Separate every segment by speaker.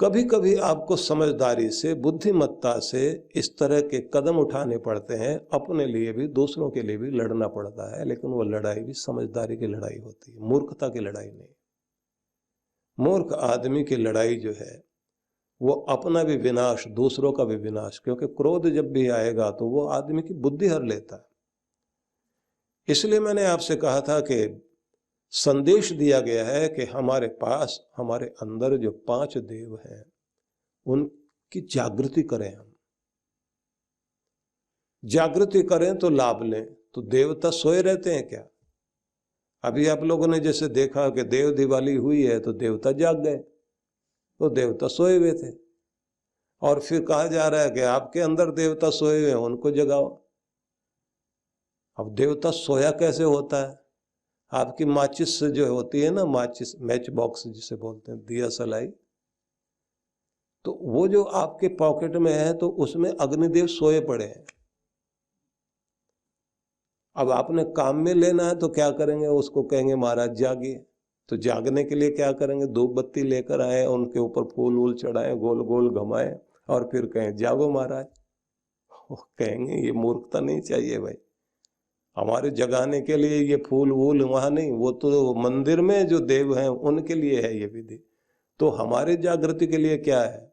Speaker 1: कभी कभी आपको समझदारी से, बुद्धिमत्ता से इस तरह के कदम उठाने पड़ते हैं, अपने लिए भी दूसरों के लिए भी लड़ना पड़ता है, लेकिन वो लड़ाई भी समझदारी की लड़ाई होती है, मूर्खता की लड़ाई नहीं। मूर्ख आदमी की लड़ाई जो है वो अपना भी विनाश, दूसरों का भी विनाश, क्योंकि क्रोध जब भी आएगा तो वो आदमी की बुद्धि हर लेता है। इसलिए मैंने आपसे कहा था कि संदेश दिया गया है कि हमारे पास, हमारे अंदर जो 5 देव हैं उनकी जागृति करें। हम जागृति करें तो लाभ लें। तो देवता सोए रहते हैं क्या? अभी आप लोगों ने जैसे देखा कि देव दिवाली हुई है तो देवता जाग गए, तो देवता सोए हुए थे। और फिर कहा जा रहा है कि आपके अंदर देवता सोए हुए हैं, उनको जगाओ। अब देवता सोया कैसे होता है? आपकी माचिस जो होती है ना, माचिस, मैच बॉक्स जिसे बोलते हैं, दिया सलाई, तो वो जो आपके पॉकेट में है तो उसमें अग्निदेव सोए पड़े हैं। अब आपने काम में लेना है तो क्या करेंगे? उसको कहेंगे महाराज जागिए। तो जागने के लिए क्या करेंगे? धूप बत्ती लेकर आए, उनके ऊपर फूल वूल चढ़ाए, गोल गोल घुमाए और फिर कहें जागो महाराज। वो कहेंगे ये मूर्खता नहीं चाहिए भाई, हमारे जगाने के लिए ये फूल वूल वहां नहीं, वो तो मंदिर में जो देव हैं उनके लिए है ये विधि। तो हमारे जागृति के लिए क्या है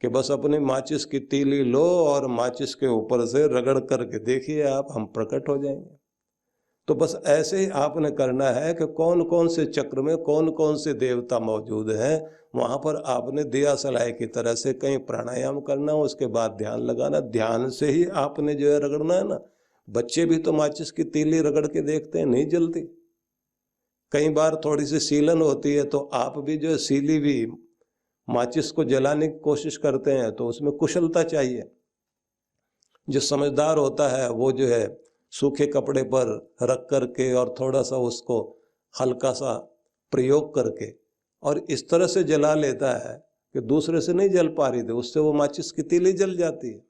Speaker 1: कि बस अपनी माचिस की तीली लो और माचिस के ऊपर से रगड़ करके देखिए आप, हम प्रकट हो जाएंगे। तो बस ऐसे ही आपने करना है कि कौन कौन से चक्र में कौन कौन से देवता मौजूद हैं, वहां पर आपने दिया सलाई की तरह से कहीं प्राणायाम करना, उसके बाद ध्यान लगाना। ध्यान से ही आपने जो है रगड़ना है ना। बच्चे भी तो माचिस की तीली रगड़ के देखते हैं, नहीं जलती। कई बार थोड़ी सी सीलन होती है तो आप भी जो है सीली भी माचिस को जलाने की कोशिश करते हैं, तो उसमें कुशलता चाहिए। जो समझदार होता है वो जो है सूखे कपड़े पर रख करके और थोड़ा सा उसको हल्का सा प्रयोग करके और इस तरह से जला लेता है कि दूसरे से नहीं जल पा रही थी, उससे वो माचिस की तीली जल जाती है।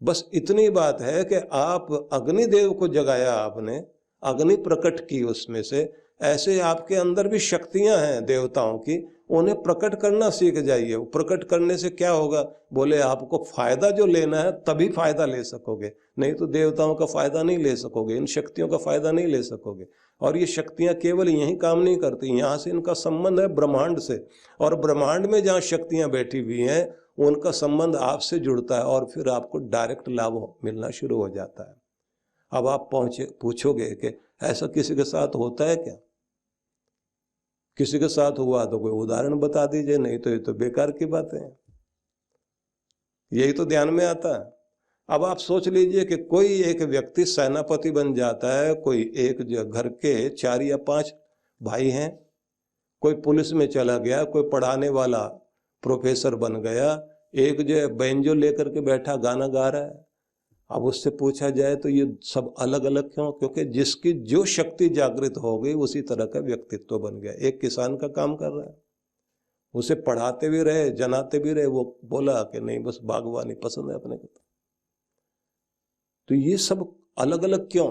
Speaker 1: बस इतनी बात है कि आप अग्निदेव को जगाया, आपने अग्नि प्रकट की उसमें से। ऐसे आपके अंदर भी शक्तियां हैं देवताओं की, उन्हें प्रकट करना सीख जाइए। वो प्रकट करने से क्या होगा? बोले आपको फायदा जो लेना है तभी फायदा ले सकोगे, नहीं तो देवताओं का फायदा नहीं ले सकोगे, इन शक्तियों का फायदा नहीं ले सकोगे। और ये शक्तियां केवल यही काम नहीं करती, यहाँ से इनका संबंध है ब्रह्मांड से, और ब्रह्मांड में जहाँ शक्तियां बैठी हुई हैं उनका संबंध आपसे जुड़ता है और फिर आपको डायरेक्ट लाभ मिलना शुरू हो जाता है। अब आप पूछोगे कि ऐसा किसी के साथ होता है क्या? किसी के साथ हुआ तो कोई उदाहरण बता दीजिए, नहीं तो ये तो बेकार की बातें हैं, यही तो ध्यान में आता है। अब आप सोच लीजिए कि कोई एक व्यक्ति सेनापति बन जाता है, कोई एक जो घर के 4 या 5 भाई हैं, कोई पुलिस में चला गया, कोई पढ़ाने वाला प्रोफेसर बन गया, एक जो है बैंजो लेकर के बैठा गाना गा रहा है। अब उससे पूछा जाए तो ये सब अलग अलग क्यों? क्योंकि जिसकी जो शक्ति जागृत हो गई उसी तरह का व्यक्तित्व बन गया। एक किसान का काम कर रहा है, उसे पढ़ाते भी रहे, जनाते भी रहे, वो बोला कि नहीं बस बागवानी पसंद है अपने को। तो ये सब अलग अलग क्यों?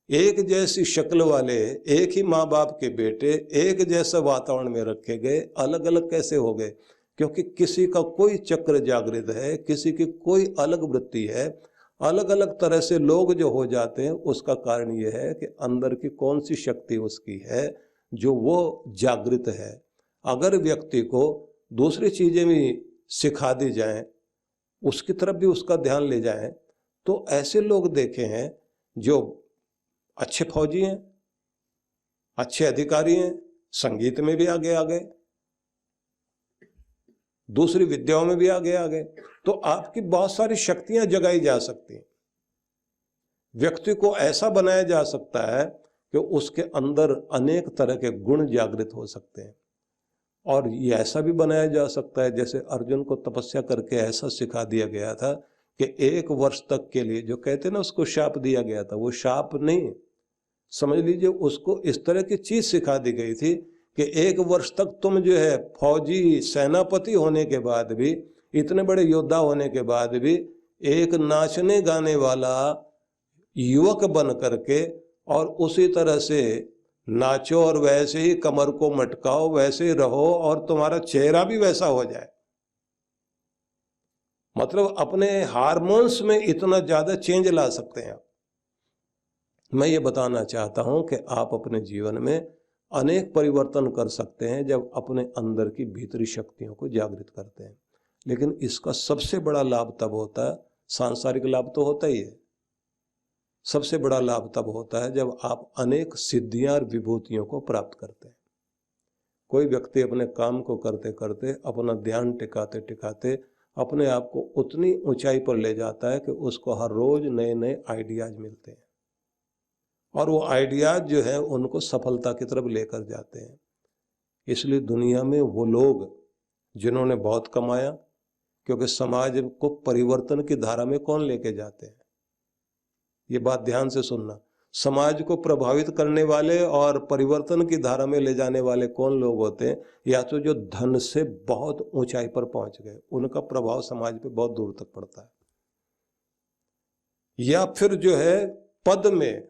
Speaker 1: एक जैसी शक्ल वाले, एक ही माँ बाप के बेटे, एक जैसा वातावरण में रखे गए, अलग अलग कैसे हो गए? क्योंकि किसी का कोई चक्र जागृत है, किसी की कोई अलग वृत्ति है। अलग अलग तरह से लोग जो हो जाते हैं उसका कारण ये है कि अंदर की कौन सी शक्ति उसकी है जो वो जागृत है। अगर व्यक्ति को दूसरी चीजें भी सिखा दी जाएं, उसकी तरफ भी उसका ध्यान ले जाएं, तो ऐसे लोग देखे हैं जो अच्छे फौजी हैं, अच्छे अधिकारी हैं, संगीत में भी आगे आ गए, दूसरी विद्याओं में भी आगे आ गए। तो आपकी बहुत सारी शक्तियां जगाई जा सकती हैं। व्यक्ति को ऐसा बनाया जा सकता है कि उसके अंदर अनेक तरह के गुण जागृत हो सकते हैं। और ये ऐसा भी बनाया जा सकता है, जैसे अर्जुन को तपस्या करके ऐसा सिखा दिया गया था कि 1 वर्ष तक के लिए, जो कहते ना उसको शाप दिया गया था, वो शाप नहीं, समझ लीजिए उसको इस तरह की चीज सिखा दी गई थी कि 1 वर्ष तक तुम जो है फौजी सेनापति होने के बाद भी, इतने बड़े योद्धा होने के बाद भी, एक नाचने गाने वाला युवक बन करके और उसी तरह से नाचो और वैसे ही कमर को मटकाओ, वैसे ही रहो और तुम्हारा चेहरा भी वैसा हो जाए। मतलब अपने हार्मोन्स में इतना ज्यादा चेंज ला सकते हैं आप। मैं ये बताना चाहता हूं कि आप अपने जीवन में अनेक परिवर्तन कर सकते हैं जब अपने अंदर की भीतरी शक्तियों को जागृत करते हैं। लेकिन इसका सबसे बड़ा लाभ तब होता है, सांसारिक लाभ तो होता ही है, सबसे बड़ा लाभ तब होता है जब आप अनेक सिद्धियां और विभूतियों को प्राप्त करते हैं। कोई व्यक्ति अपने काम को करते करते, अपना ध्यान टिकाते टिकाते अपने आप को उतनी ऊंचाई पर ले जाता है कि उसको हर रोज नए नए आइडियाज मिलते हैं और वो आइडियाज जो है उनको सफलता की तरफ लेकर जाते हैं। इसलिए दुनिया में वो लोग जिन्होंने बहुत कमाया, क्योंकि समाज को परिवर्तन की धारा में कौन लेके जाते हैं, ये बात ध्यान से सुनना। समाज को प्रभावित करने वाले और परिवर्तन की धारा में ले जाने वाले कौन लोग होते हैं? या तो जो धन से बहुत ऊंचाई पर पहुंच गए, उनका प्रभाव समाज पे बहुत दूर तक पड़ता है, या फिर जो है पद में,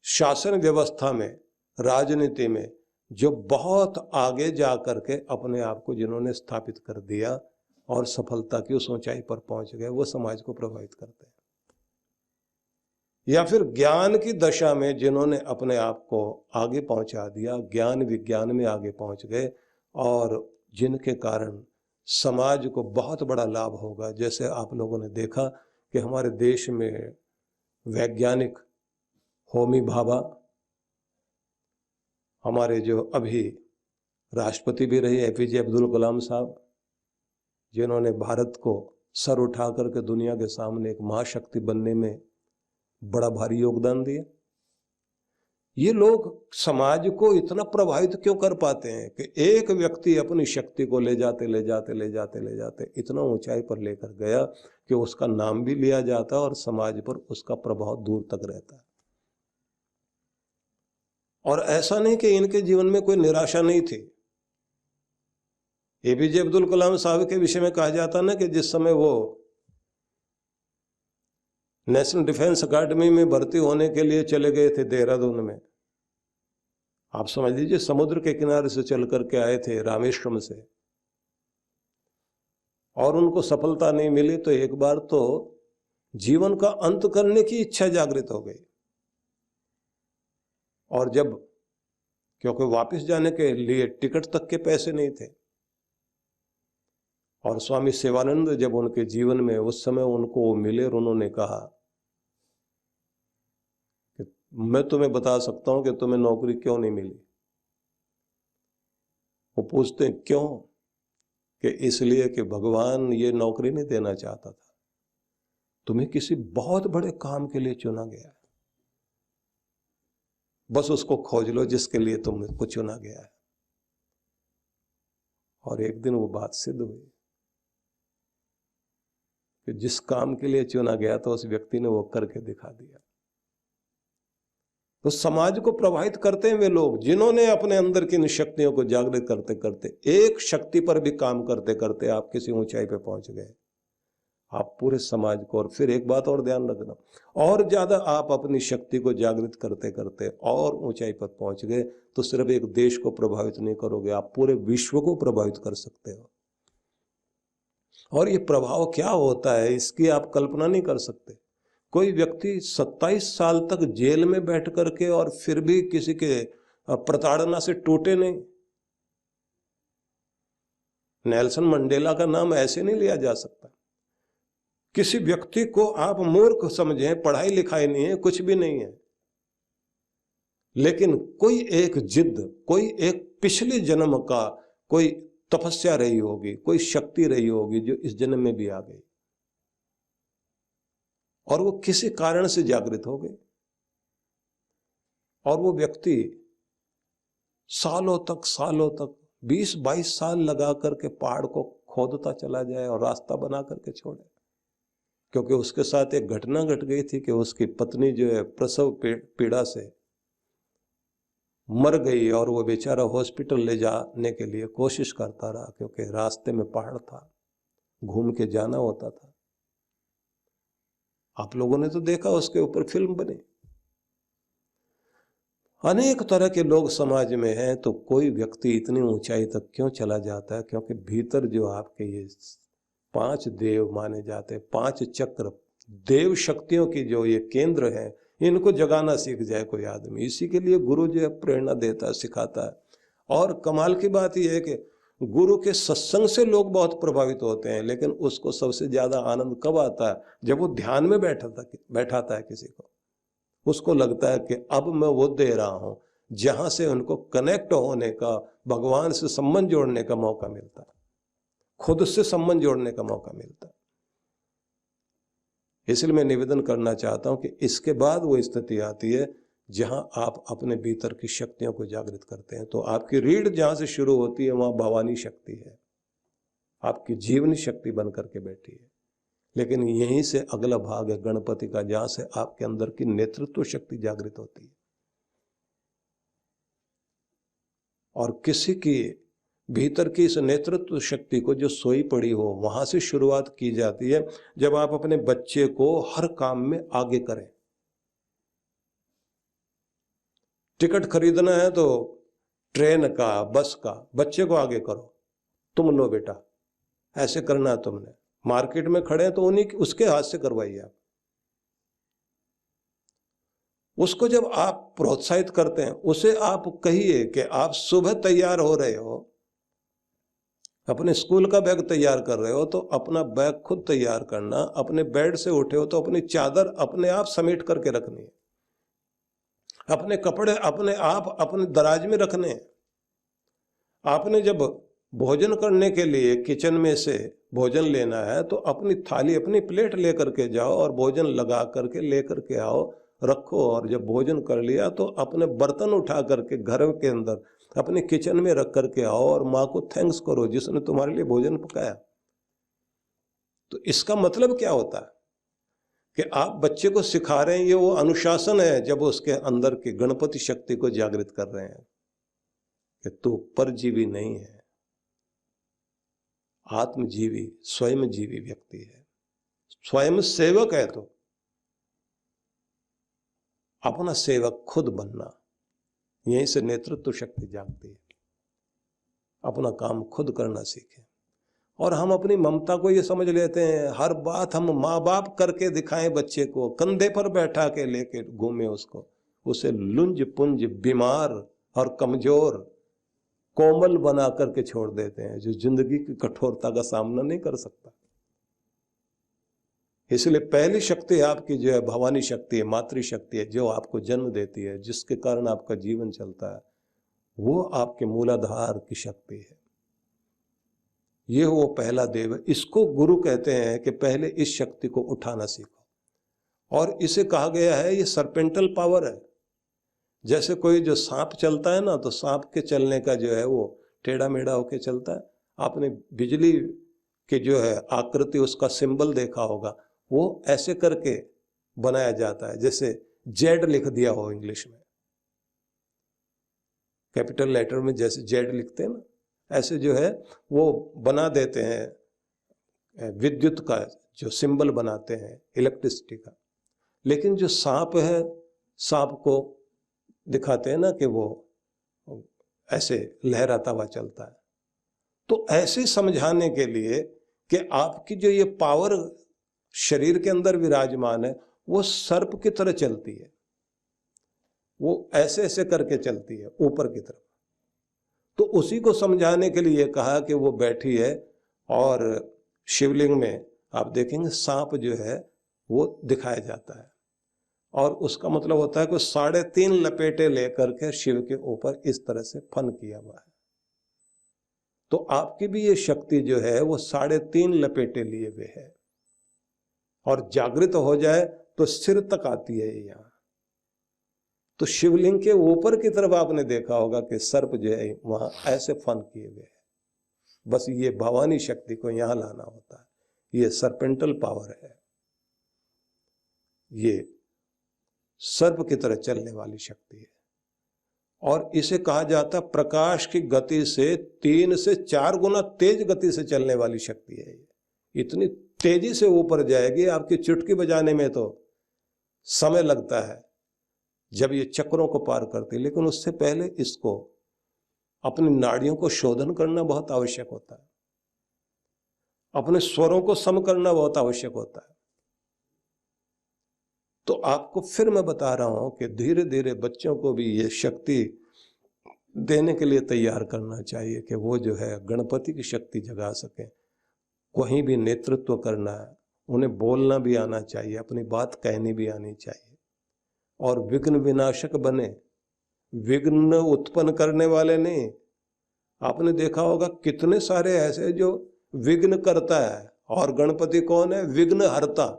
Speaker 1: शासन व्यवस्था में, राजनीति में जो बहुत आगे जा करके अपने आप को जिन्होंने स्थापित कर दिया और सफलता की उस ऊंचाई पर पहुंच गए, वो समाज को प्रभावित करते हैं। या फिर ज्ञान की दशा में जिन्होंने अपने आप को आगे पहुंचा दिया, ज्ञान विज्ञान में आगे पहुंच गए और जिनके कारण समाज को बहुत बड़ा लाभ होगा। जैसे आप लोगों ने देखा कि हमारे देश में वैज्ञानिक होमी भाभा, हमारे जो अभी राष्ट्रपति भी रहे एपीजे अब्दुल कलाम साहब, जिन्होंने भारत को सर उठा करके दुनिया के सामने एक महाशक्ति बनने में बड़ा भारी योगदान दिया। ये लोग समाज को इतना प्रभावित क्यों कर पाते हैं कि एक व्यक्ति अपनी शक्ति को ले जाते ले जाते ले जाते ले जाते इतना ऊंचाई पर लेकर गया कि उसका नाम भी लिया जाता है और समाज पर उसका प्रभाव दूर तक रहता है। और ऐसा नहीं कि इनके जीवन में कोई निराशा नहीं थी। एपीजे अब्दुल कलाम साहब के विषय में कहा जाता ना कि जिस समय वो नेशनल डिफेंस अकादमी में भर्ती होने के लिए चले गए थे देहरादून में, आप समझ लीजिए समुद्र के किनारे से चल करके आए थे रामेश्वरम से, और उनको सफलता नहीं मिली तो एक बार तो जीवन का अंत करने की इच्छा जागृत हो गई। और जब, क्योंकि वापस जाने के लिए टिकट तक के पैसे नहीं थे, और स्वामी शिवानंद जब उनके जीवन में उस समय उनको मिले और उन्होंने कहा कि मैं तुम्हें बता सकता हूं कि तुम्हें नौकरी क्यों नहीं मिली। वो पूछते हैं क्यों? कि इसलिए कि भगवान ये नौकरी नहीं देना चाहता था, तुम्हें किसी बहुत बड़े काम के लिए चुना गया है, बस उसको खोज लो जिसके लिए तुमको चुना गया है। और एक दिन वो बात सिद्ध हुई कि जिस काम के लिए चुना गया था उस व्यक्ति ने वो करके दिखा दिया। तो समाज को प्रभावित करते हैं वे लोग जिन्होंने अपने अंदर की इन शक्तियों को जागृत करते करते, एक शक्ति पर भी काम करते करते आप किसी ऊंचाई पे पहुंच गए, आप पूरे समाज को। और फिर एक बात और ध्यान रखना, और ज्यादा आप अपनी शक्ति को जागृत करते करते और ऊंचाई पर पहुंच गए तो सिर्फ एक देश को प्रभावित नहीं करोगे, आप पूरे विश्व को प्रभावित कर सकते हो। और ये प्रभाव क्या होता है इसकी आप कल्पना नहीं कर सकते। कोई व्यक्ति 27 साल तक जेल में बैठ करके और फिर भी किसी के प्रताड़ना से टूटे नहीं। नेल्सन मंडेला का नाम ऐसे नहीं लिया जा सकता। किसी व्यक्ति को आप मूर्ख समझें, पढ़ाई लिखाई नहीं है, कुछ भी नहीं है, लेकिन कोई एक जिद, कोई एक पिछले जन्म का कोई तपस्या रही होगी, कोई शक्ति रही होगी जो इस जन्म में भी आ गई और वो किसी कारण से जागृत हो गई, और वो व्यक्ति सालों तक 20-22 साल लगा करके पहाड़ को खोदता चला जाए और रास्ता बना करके छोड़े। क्योंकि उसके साथ एक घटना घट गई थी कि उसकी पत्नी जो है प्रसव पीड़ा से मर गई और वो बेचारा हॉस्पिटल ले जाने के लिए कोशिश करता रहा, क्योंकि रास्ते में पहाड़ था, घूम के जाना होता था। आप लोगों ने तो देखा, उसके ऊपर फिल्म बनी। अनेक तरह के लोग समाज में हैं, तो कोई व्यक्ति इतनी ऊंचाई तक क्यों चला जाता है? क्योंकि भीतर जो आपके ये 5 देव माने जाते हैं, 5 चक्र देव शक्तियों की जो ये केंद्र हैं, इनको जगाना सीख जाए कोई आदमी। इसी के लिए गुरु जो है प्रेरणा देता है, सिखाता है। और कमाल की बात यह है कि गुरु के सत्संग से लोग बहुत प्रभावित होते हैं, लेकिन उसको सबसे ज्यादा आनंद कब आता है? जब वो ध्यान में बैठाता है किसी को। उसको लगता है कि अब मैं वो दे रहा हूं जहां से उनको कनेक्ट होने का, भगवान से संबंध जोड़ने का मौका मिलता है, खुद से संबंध जोड़ने का मौका मिलता है। इसलिए मैं निवेदन करना चाहता हूं कि इसके बाद वो स्थिति आती है जहां आप अपने भीतर की शक्तियों को जागृत करते हैं। तो आपकी रीढ़ जहां से शुरू होती है वहां भवानी शक्ति है, आपकी जीवनी शक्ति बन करके बैठी है। लेकिन यहीं से अगला भाग है गणपति का, जहां से आपके अंदर की नेतृत्व शक्ति जागृत होती है। और किसी की भीतर की इस नेतृत्व शक्ति को जो सोई पड़ी हो, वहां से शुरुआत की जाती है। जब आप अपने बच्चे को हर काम में आगे करें, टिकट खरीदना है तो ट्रेन का, बस का, बच्चे को आगे करो, तुम लो बेटा, ऐसे करना है तुमने। मार्केट में खड़े हैं तो उसके हाथ से करवाइए आप। उसको जब आप प्रोत्साहित करते हैं, उसे आप कहिए कि आप सुबह तैयार हो रहे हो, अपने स्कूल का बैग तैयार कर रहे हो, तो अपना बैग खुद तैयार करना। अपने बेड से उठे हो तो अपनी चादर अपने आप समेट करके रखनी है, अपने कपड़े अपने आप अपने दराज में रखने हैं। आपने जब भोजन करने के लिए किचन में से भोजन लेना है तो अपनी थाली, अपनी प्लेट लेकर के जाओ और भोजन लगा करके लेकर के आओ, रखो। और जब भोजन कर लिया तो अपने बर्तन उठा करके घर के अंदर अपने किचन में रख करके आओ और माँ को थैंक्स करो जिसने तुम्हारे लिए भोजन पकाया। तो इसका मतलब क्या होता है कि आप बच्चे को सिखा रहे हैं, ये वो अनुशासन है जब उसके अंदर की गणपति शक्ति को जागृत कर रहे हैं कि तू परजीवी नहीं है, आत्मजीवी, स्वयं जीवी व्यक्ति है, स्वयं सेवक है। तो अपना सेवक खुद बनना, यहीं से नेतृत्व शक्ति जागती है। अपना काम खुद करना सीखें। और हम अपनी ममता को ये समझ लेते हैं, हर बात हम माँ बाप करके दिखाएं बच्चे को, कंधे पर बैठा के लेके घूमे उसको, उसे लुंज पुंज, बीमार और कमजोर, कोमल बना करके छोड़ देते हैं, जो जिंदगी की कठोरता का सामना नहीं कर सकता। इसलिए पहली शक्ति आपकी जो है भवानी शक्ति है, मातृशक्ति है, जो आपको जन्म देती है, जिसके कारण आपका जीवन चलता है, वो आपके मूलाधार की शक्ति है। ये वो पहला देव है। इसको गुरु कहते हैं कि पहले इस शक्ति को उठाना सीखो। और इसे कहा गया है ये सरपेंटल पावर है। जैसे कोई जो सांप चलता है ना, तो सांप के चलने का जो है वो टेढ़ा मेढ़ा होके चलता है। आपने बिजली के जो है आकृति, उसका सिंबल देखा होगा, वो ऐसे करके बनाया जाता है, जैसे जेड लिख दिया हो इंग्लिश में, कैपिटल लेटर में जैसे जेड लिखते हैं ना, ऐसे जो है वो बना देते हैं, विद्युत का जो सिंबल बनाते हैं, इलेक्ट्रिसिटी का। लेकिन जो सांप है, सांप को दिखाते हैं ना कि वो ऐसे लहराता हुआ चलता है। तो ऐसे समझाने के लिए कि आपकी जो ये पावर शरीर के अंदर विराजमान है, वो सर्प की तरह चलती है, वो ऐसे ऐसे करके चलती है ऊपर की तरफ। तो उसी को समझाने के लिए कहा कि वो बैठी है, और शिवलिंग में आप देखेंगे सांप जो है वो दिखाया जाता है, और उसका मतलब होता है कि 3.5 लपेटे लेकर के शिव के ऊपर इस तरह से फन किया हुआ है। तो आपकी भी ये शक्ति जो है वो 3.5 लपेटे लिए हुए है, और जागृत हो जाए तो सिर तक आती है यहाँ। तो शिवलिंग के ऊपर की तरफ आपने देखा होगा कि सर्प जो है वहां ऐसे फन किए हुए है। बस ये भवानी शक्ति को यहां लाना होता है, ये सरपेंटल पावर है, ये सर्प की तरह चलने वाली शक्ति है। और इसे कहा जाता है प्रकाश की गति से 3 से 4 गुना तेज गति से चलने वाली शक्ति है। इतनी तेजी से ऊपर जाएगी, आपकी चुटकी बजाने में तो समय लगता है, जब ये चक्रों को पार करती है। लेकिन उससे पहले इसको अपनी नाड़ियों को शोधन करना बहुत आवश्यक होता है, अपने स्वरों को सम करना बहुत आवश्यक होता है। तो आपको फिर मैं बता रहा हूं कि धीरे धीरे बच्चों को भी ये शक्ति देने के लिए तैयार करना चाहिए कि वो जो है गणपति की शक्ति जगा सकें। कहीं भी नेतृत्व करना है, उन्हें बोलना भी आना चाहिए, अपनी बात कहनी भी आनी चाहिए, और विघ्न विनाशक बने, विघ्न उत्पन्न करने वाले नहीं। आपने देखा होगा कितने सारे ऐसे जो विघ्न करता है, और गणपति कौन है? विघ्न हरता।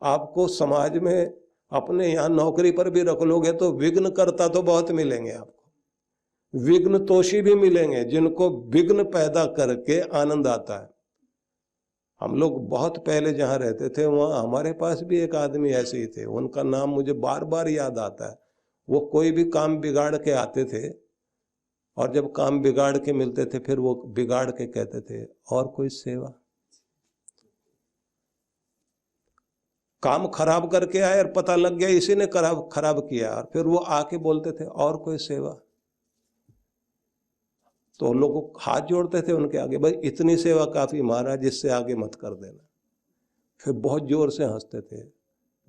Speaker 1: आपको समाज में अपने यहाँ नौकरी पर भी रख लोगे तो विघ्न करता तो बहुत मिलेंगे आपको, विघ्न तोषी भी मिलेंगे, जिनको विघ्न पैदा करके आनंद आता है। हम लोग बहुत पहले जहाँ रहते थे वहाँ हमारे पास भी एक आदमी ऐसे ही थे, उनका नाम मुझे बार बार याद आता है। वो कोई भी काम बिगाड़ के आते थे, और जब काम बिगाड़ के मिलते थे फिर वो बिगाड़ के कहते थे और कोई सेवा। काम खराब करके आए और पता लग गया इसी ने खराब किया, और फिर वो आके बोलते थे और कोई सेवा। तो लोगों हाथ जोड़ते थे उनके आगे, भाई इतनी सेवा काफी महाराज, इससे आगे मत कर देना। फिर बहुत जोर से हंसते थे।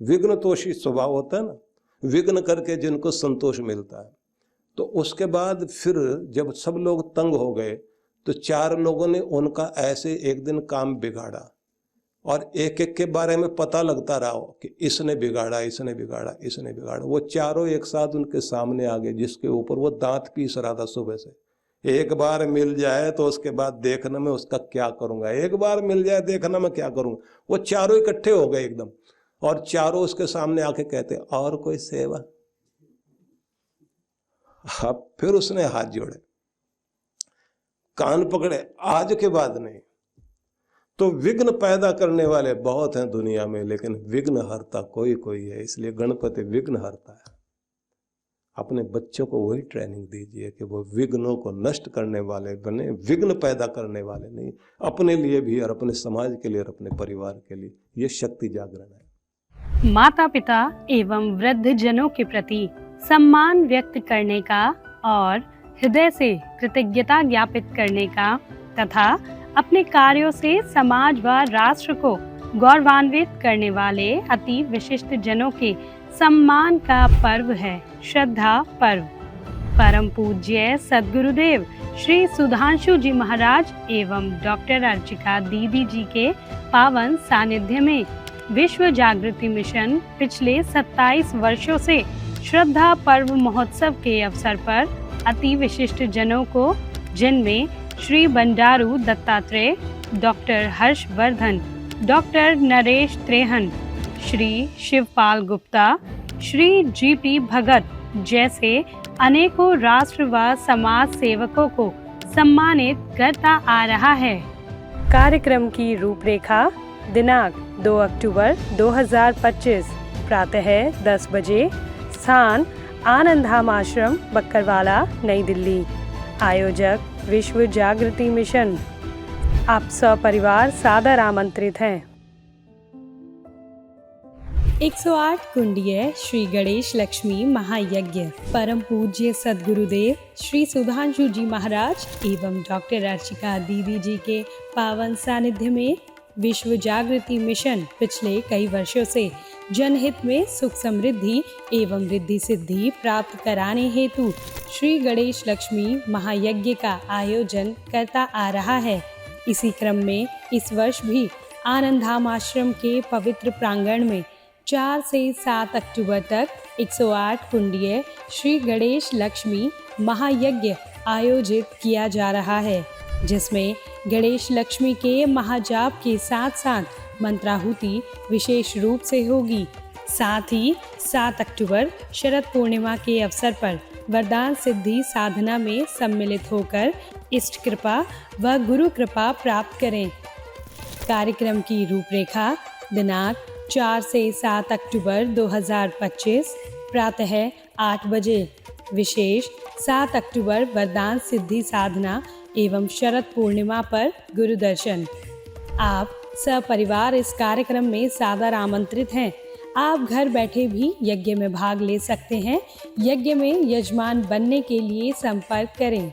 Speaker 1: विघ्न तोषी स्वभाव होता है ना, विघ्न करके जिनको संतोष मिलता है। तो उसके बाद फिर जब सब लोग तंग हो गए तो 4 लोगों ने उनका ऐसे एक दिन काम बिगाड़ा, और एक एक के बारे में पता लगता रहा कि इसने बिगाड़ा, इसने बिगाड़ा, इसने बिगाड़ा। वो चारों एक साथ उनके सामने आ गए, जिसके ऊपर वो दांत पीस रहा था सुबह से। एक बार मिल जाए तो उसके बाद देखना मैं उसका क्या करूंगा, एक बार मिल जाए देखना मैं क्या करूंगा। वो चारों इकट्ठे हो गए एकदम, और चारों उसके सामने आके कहते और कोई सेवा। अब फिर उसने हाथ जोड़े, कान पकड़े, आज के बाद नहीं। तो विघ्न पैदा करने वाले बहुत हैं दुनिया में, लेकिन विघ्न हरता कोई कोई है, इसलिए गणपति विघ्न हरता है। अपने बच्चों को वही ट्रेनिंग दीजिए कि वो विघ्नों को नष्ट करने वाले बने, विघ्न पैदा करने वाले नहीं, अपने लिए भी और अपने समाज के लिए और अपने परिवार के लिए। ये शक्ति जागरण है।
Speaker 2: माता पिता एवं वृद्ध जनों के प्रति सम्मान व्यक्त करने का और हृदय से कृतज्ञता ज्ञापित करने का तथा अपने कार्यों से समाज व राष्ट्र को गौरवान्वित करने वाले अति विशिष्ट जनों के सम्मान का पर्व है श्रद्धा पर्व। परम पूज्य सद्गुरुदेव श्री सुधांशु जी महाराज एवं डॉक्टर अर्चिका दीदी जी के पावन सानिध्य में विश्व जागृति मिशन पिछले 27 वर्षों से श्रद्धा पर्व महोत्सव के अवसर पर अति विशिष्ट जनों को, जिनमें Shri Bandaru Dattatreya, doctor Harshvardhan, doctor Naresh Trehan, Shri Shivpal Gupta, Shri GP Bhagat जैसे अनेकों राष्ट्र व समाज सेवकों को सम्मानित करता आ रहा है। कार्यक्रम की रूपरेखा दिनांक 2 अक्टूबर 2025 प्रातः 10 बजे, स्थान आनंद धाम आश्रम बक्करवाला नई दिल्ली। आयोजक विश्व जागृति मिशन। आप सपरिवार सादर आमंत्रित हैं। 108 कुंडीय श्री गणेश लक्ष्मी महायज्ञ परम पूज्य सद्गुरुदेव श्री सुधांशु जी महाराज एवं डॉक्टर अर्चिका दीदी जी के पावन सानिध्य में विश्व जागृति मिशन पिछले कई वर्षों से जनहित में सुख समृद्धि एवं रिद्धि सिद्धि प्राप्त कराने हेतु श्री गणेश लक्ष्मी महायज्ञ का आयोजन करता आ रहा है। इसी क्रम में इस वर्ष भी आनंद धाम आश्रम के पवित्र प्रांगण में 4 से 7 अक्टूबर तक 108 कुंडीय श्री गणेश लक्ष्मी महायज्ञ आयोजित किया जा रहा है, जिसमें गणेश लक्ष्मी के महाजाप के साथ साथ मंत्राहुति विशेष रूप से होगी। साथ ही 7 अक्टूबर शरद पूर्णिमा के अवसर पर वरदान सिद्धि साधना में सम्मिलित होकर इष्ट कृपा व गुरु कृपा प्राप्त करें। कार्यक्रम की रूपरेखा दिनांक 4 से 7 अक्टूबर 2025 प्रातः 8 बजे। विशेष 7 अक्टूबर वरदान सिद्धि साधना एवं शरद पूर्णिमा पर गुरु दर्शन। आप सपरिवार इस कार्यक्रम में सादर आमंत्रित हैं। आप घर बैठे भी यज्ञ में भाग ले सकते हैं। यज्ञ में यजमान बनने के लिए संपर्क करें